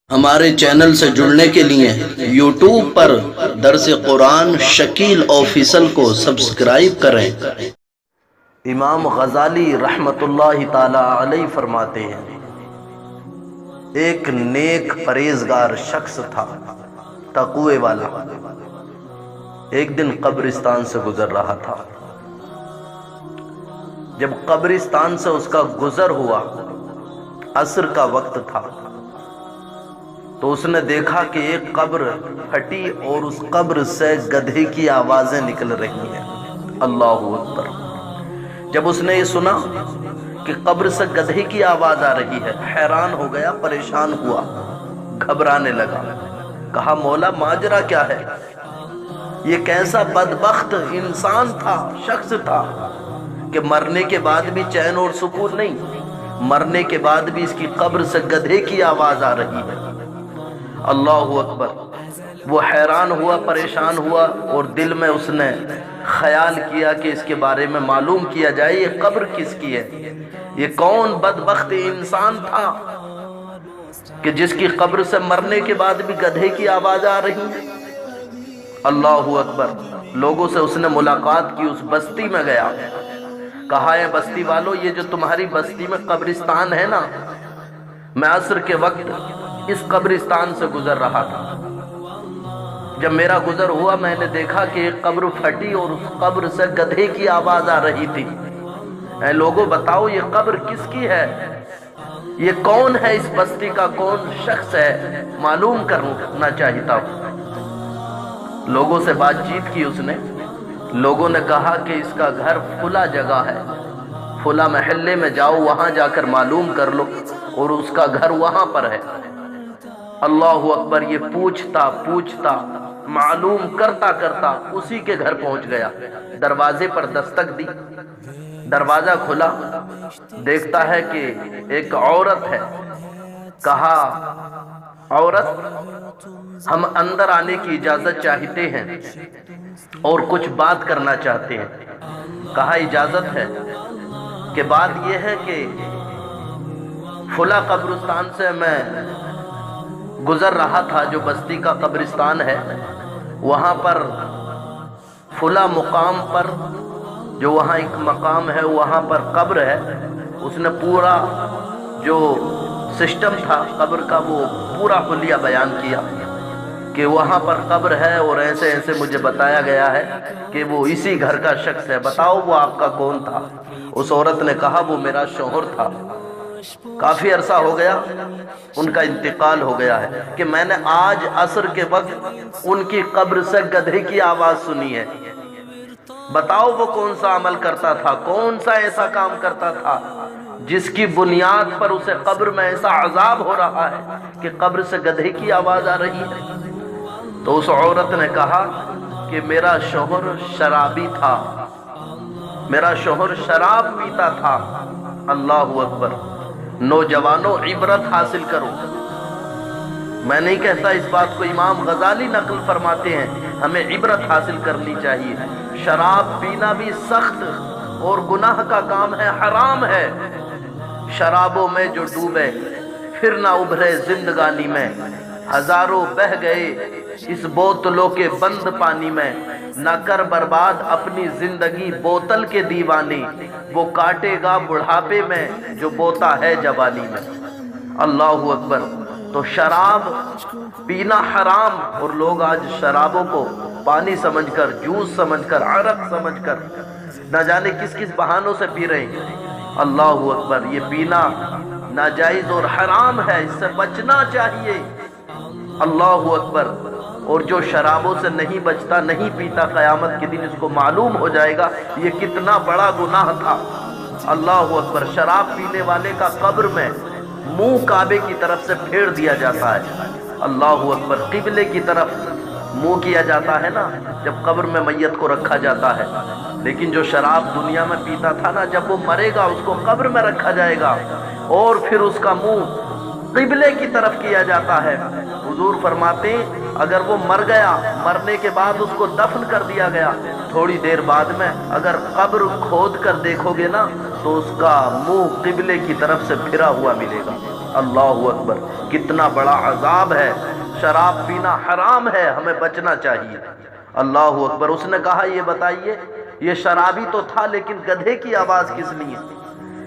ہمارے چینل سے جڑنے کے لیے یوٹیوب پر درس قرآن شکیل آفیشل کو سبسکرائب کریں۔ امام غزالی رحمت اللہ تعالی علیہ فرماتے ہیں، ایک نیک پرہیزگار شخص تھا، تقوی والا، ایک دن قبرستان سے گزر رہا تھا۔ جب قبرستان سے اس کا گزر ہوا، عصر کا وقت تھا، تو اس نے دیکھا کہ ایک قبر پھٹی اور اس قبر سے گدھے کی آوازیں نکل رہی ہیں۔ اللہ اکبر! جب اس نے یہ سنا کہ قبر سے گدھے کی آواز آ رہی ہے، حیران ہو گیا، پریشان ہوا، گھبرانے لگا، کہا مولا ماجرا کیا ہے؟ یہ کیسا بدبخت انسان تھا، شخص تھا کہ مرنے کے بعد بھی چین اور سکون نہیں، مرنے کے بعد بھی اس کی قبر سے گدھے کی آواز آ رہی ہے۔ اللہ اکبر! وہ حیران ہوا، پریشان ہوا، اور دل میں اس نے خیال کیا کہ اس کے بارے میں معلوم کیا جائے، یہ قبر کس کی ہے؟ یہ کون بدبخت انسان تھا کہ جس کی قبر سے مرنے کے بعد بھی گدھے کی آواز آ رہی ہے؟ اللہ اکبر! لوگوں سے اس نے ملاقات کی، اس بستی میں گیا، کہا ہے بستی والو، یہ جو تمہاری بستی میں قبرستان ہے نا، میں عصر کے وقت اس قبرستان سے گزر رہا تھا۔ جب میرا گزر ہوا، میں نے دیکھا کہ ایک قبر پھٹی اور اس قبر سے گدھے کی آواز آ رہی تھی۔ اے لوگوں بتاؤ یہ قبر کس کی ہے؟ یہ کون ہے؟ اس بستی کا کون شخص ہے؟ معلوم کرنا چاہتا ہوں۔ لوگوں سے بات چیت کی اس نے، لوگوں نے کہا کہ اس کا گھر فلاں جگہ ہے، فلاں محلے میں جاؤ، وہاں جا کر معلوم کر لو، اور اس کا گھر وہاں پر ہے۔ اللہ اکبر! یہ پوچھتا معلوم کرتا اسی کے گھر پہنچ گیا، دروازے پر دستک دی، دروازہ کھلا، دیکھتا ہے کہ ایک عورت ہے۔ کہا عورت، ہم اندر آنے کی اجازت چاہتے ہیں اور کچھ بات کرنا چاہتے ہیں۔ کہا اجازت ہے، کہ بات یہ ہے کہ فلاں قبرستان سے میں گزر رہا تھا، جو بستی کا قبرستان ہے، وہاں پر فلاں مقام پر، جو وہاں ایک مقام ہے، وہاں پر قبر ہے۔ اس نے پورا جو سسٹم تھا قبر کا وہ پورا حلیہ بیان کیا کہ وہاں پر قبر ہے، اور ایسے ایسے مجھے بتایا گیا ہے کہ وہ اسی گھر کا شخص ہے، بتاؤ وہ آپ کا کون تھا؟ اس عورت نے کہا وہ میرا شوہر تھا، کافی عرصہ ہو گیا، ان کا انتقال ہو گیا ہے، کہ میں نے آج عصر کے وقت ان کی قبر سے گدھے کی آواز سنی ہے۔ بتاؤ وہ کون سا عمل کرتا تھا، کون سا ایسا کام کرتا تھا جس کی بنیاد پر اسے قبر میں ایسا عذاب ہو رہا ہے کہ قبر سے گدھے کی آواز آ رہی ہے؟ تو اس عورت نے کہا کہ میرا شوہر شرابی تھا، میرا شوہر شراب پیتا تھا۔ اللہ اکبر! نوجوانوں عبرت حاصل کرو، میں نہیں کہتا اس بات کو، امام غزالی نقل فرماتے ہیں، ہمیں عبرت حاصل کرنی چاہیے۔ شراب پینا بھی سخت اور گناہ کا کام ہے، حرام ہے۔ شرابوں میں جو ڈوبے پھر نہ ابھرے زندگانی میں، ہزاروں بہ گئے اس بوتلوں کے بند پانی میں، نہ کر برباد اپنی زندگی بوتل کے دیوانی، وہ کاٹے گا بڑھاپے میں جو بوتا ہے جوانی میں۔ اللہ اکبر! تو شراب پینا حرام، اور لوگ آج شرابوں کو پانی سمجھ کر، جوس سمجھ کر، عرق سمجھ کر نہ جانے کس کس بہانوں سے پی رہے ہیں۔ اللہ اکبر! یہ پینا ناجائز اور حرام ہے، اس سے بچنا چاہیے۔ اللہ اکبر! اور جو شرابوں سے نہیں بچتا، نہیں پیتا، قیامت کے دن اس کو معلوم ہو جائے گا یہ کتنا بڑا گناہ تھا۔ اللہ اکبر! شراب پینے والے کا قبر میں منہ کعبے کی طرف سے پھیر دیا جاتا ہے۔ اللہ اکبر! قبلے کی طرف منہ کیا جاتا ہے نا جب قبر میں میت کو رکھا جاتا ہے، لیکن جو شراب دنیا میں پیتا تھا نا، جب وہ مرے گا اس کو قبر میں رکھا جائے گا اور پھر اس کا منہ قبلے کی طرف کیا جاتا ہے۔ حضور فرماتے ہیں اگر وہ مر گیا، مرنے کے بعد اس کو دفن کر دیا گیا، تھوڑی دیر بعد میں اگر قبر کھود کر دیکھو گے نا تو اس کا منہ قبلے کی طرف سے پھرا ہوا ملے گا۔ اللہ اکبر، کتنا بڑا عذاب ہے، شراب پینا حرام ہے، ہمیں بچنا چاہیے۔ اللہ اکبر۔ اس نے کہا یہ بتائیے، یہ شرابی تو تھا لیکن گدھے کی آواز کس لیے؟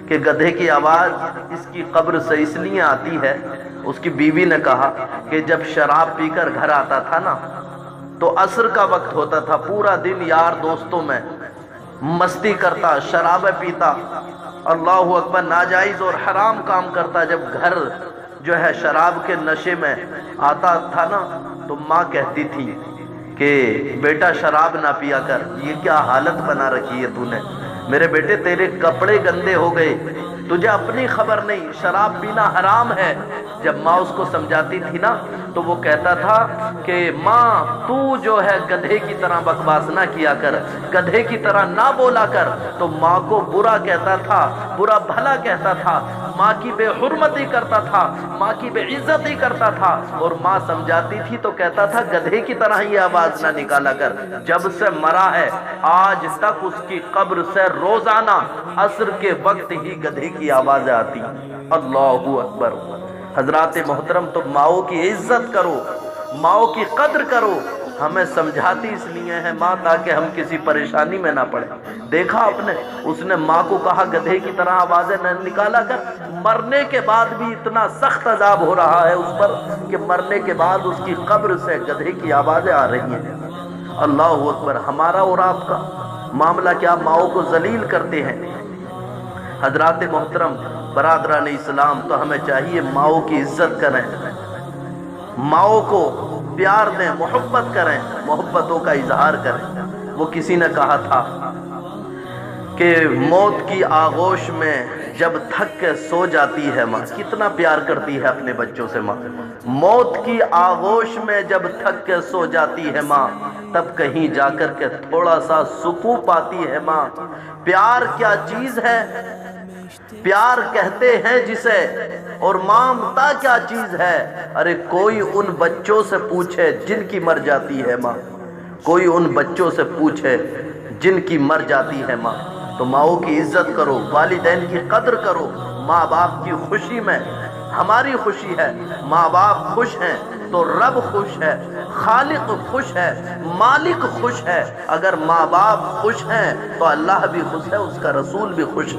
کہ گدھے کی آواز اس کی قبر سے اس لیے آتی ہے، اس کی بیوی نے کہا کہ جب شراب پی کر گھر آتا تھا نا تو عصر کا وقت ہوتا تھا، پورا دن یار دوستوں میں مستی کرتا، شرابیں پیتا، اللہ اکبر، ناجائز اور حرام کام کرتا، جب گھر جو ہے شراب کے نشے میں آتا تھا نا تو ماں کہتی تھی کہ بیٹا شراب نہ پیا کر، یہ کیا حالت بنا رکھی ہے تو نے، میرے بیٹے تیرے کپڑے گندے ہو گئے، تجھے اپنی خبر نہیں، شراب پینا حرام ہے۔ جب ماں اس کو سمجھاتی تھی نا تو وہ کہتا تھا کہ ماں تو جو ہے گدھے کی طرح بکواس نہ کیا کر، گدھے کی طرح نہ بولا کر، تو ماں کو برا کہتا تھا، برا بھلا کہتا تھا، ماں کی بے حرمتی کرتا تھا، ماں کی بے عزتی کرتا تھا، اور ماں سمجھاتی تھی تو کہتا تھا گدھے کی طرح ہی آواز نہ نکالا کر۔ جب سے مرا ہے آج تک اس کی قبر سے روزانہ عصر کے وقت ہی گدھے کی آوازیں آتی۔ اللہ اکبر۔ حضرات محترم، تو ماؤں کی عزت کرو، ماؤں کی قدر کرو۔ ہمیں سمجھاتی اس لیے ہے ماں تاکہ ہم کسی پریشانی میں نہ پڑیں۔ دیکھا آپ نے، اس نے ماں کو کہا گدھے کی طرح آوازیں نہ نکالا کر، مرنے کے بعد بھی اتنا سخت عذاب ہو رہا ہے اس پر کہ مرنے کے بعد اس کی قبر سے گدھے کی آوازیں آ رہی ہیں۔ اللہ اکبر۔ ہمارا اور آپ کا معاملہ کیا، ماؤں کو ذلیل کرتے ہیں۔ حضرات محترم، برادران اسلام، تو ہمیں چاہیے ماؤں کی عزت کریں، ماؤں کو پیار دیں، محبت کریں، محبتوں کا اظہار کریں۔ وہ کسی نے کہا تھا کہ موت کی آغوش میں جب تھک کے سو جاتی ہے ماں، کتنا پیار کرتی ہے اپنے بچوں سے ماں، موت کی آغوش میں جب تھک کے سو جاتی ہے ماں، تب کہیں جا کر کے تھوڑا سا سکون پاتی ہے ماں۔ پیار کیا چیز ہے، پیار کہتے ہیں جسے، اور مامتا کیا چیز ہے۔ ارے کوئی ان بچوں سے پوچھے جن کی مر جاتی ہے ماں، کوئی ان بچوں سے پوچھے جن کی مر جاتی ہے ماں۔ تو ماؤں کی عزت کرو، والدین کی قدر کرو۔ ماں باپ کی خوشی میں ہماری خوشی ہے، ماں باپ خوش ہیں تو رب خوش ہے، خالق خوش ہے، مالک خوش ہے۔ اگر ماں باپ خوش ہیں تو اللہ بھی خوش ہے، اس کا رسول بھی خوش ہے۔